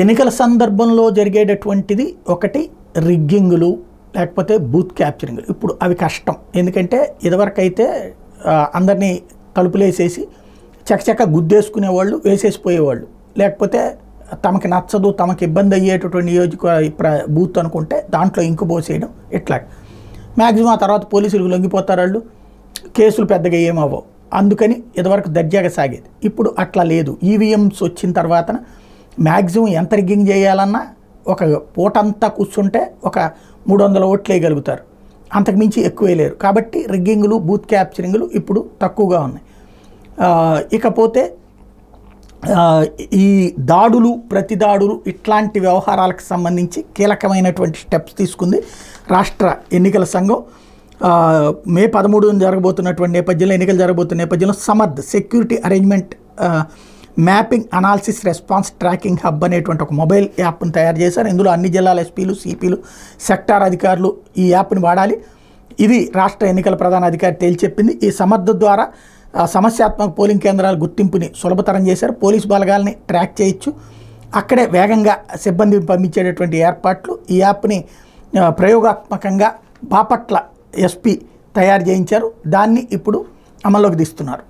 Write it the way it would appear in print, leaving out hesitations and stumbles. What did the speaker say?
ఎన్నికల సందర్భంలో జరిగేటటువంటిది ఒకటి రిగ్గింగులు లేకపోతే బూత్ క్యాప్చరింగ్లు. ఇప్పుడు అవి కష్టం. ఎందుకంటే ఇదివరకైతే అందరినీ తలుపులేసేసి చకచక గుద్దేసుకునేవాళ్ళు, వేసేసిపోయేవాళ్ళు. లేకపోతే తమకి నచ్చదు, తమకి ఇబ్బంది అయ్యేటటువంటి బూత్ అనుకుంటే దాంట్లో ఇంకు పోసేయడం. ఇట్లా మ్యాక్సిమం ఆ తర్వాత పోలీసులకు లొంగిపోతారు వాళ్ళు, కేసులు పెద్దగా ఏమవ్వవు. అందుకని ఇదివరకు దర్జాగా సాగేది. ఇప్పుడు అట్లా లేదు. ఈవీఎంస్ వచ్చిన తర్వాత మ్యాక్సిమం ఎంత రిగ్గింగ్ చేయాలన్నా ఒక పూటంతా కూర్చుంటే ఒక 300 ఓట్లు వేయగలుగుతారు, అంతకుమించి ఎక్కువ వేయలేరు. కాబట్టి రిగ్గింగులు, బూత్ క్యాప్చరింగ్లు ఇప్పుడు తక్కువగా ఉన్నాయి. ఇకపోతే ఈ దాడులు, ప్రతిదాడులు ఇట్లాంటి వ్యవహారాలకు సంబంధించి కీలకమైనటువంటి స్టెప్స్ తీసుకుంది రాష్ట్ర ఎన్నికల సంఘం. మే 13 జరగబోతున్నటువంటి నేపథ్యంలో, ఎన్నికలు జరగబోతున్న నేపథ్యంలో Samarth security arrangement mapping analysis response tracking hub అనేటువంటి ఒక మొబైల్ యాప్ను తయారు చేశారు. ఇందులో అన్ని జిల్లాల ఎస్పీలు, సిపిలు, సెక్టార్ అధికారులు ఈ యాప్ని వాడాలి. ఇది రాష్ట్ర ఎన్నికల ప్రధాన అధికారి తేల్చెప్పింది. ఈ సమర్థ ద్వారా సమస్యాత్మక పోలింగ్ కేంద్రాల గుర్తింపుని సులభతరం చేశారు. పోలీసు బలగాల్ని ట్రాక్ చేయొచ్చు, అక్కడే వేగంగా సిబ్బంది పంపించేటటువంటి ఏర్పాట్లు. ఈ యాప్ని ప్రయోగాత్మకంగా బాపట్ల ఎస్పీ తయారు చేయించారు. దాన్ని ఇప్పుడు అమల్లోకి తీస్తున్నారు.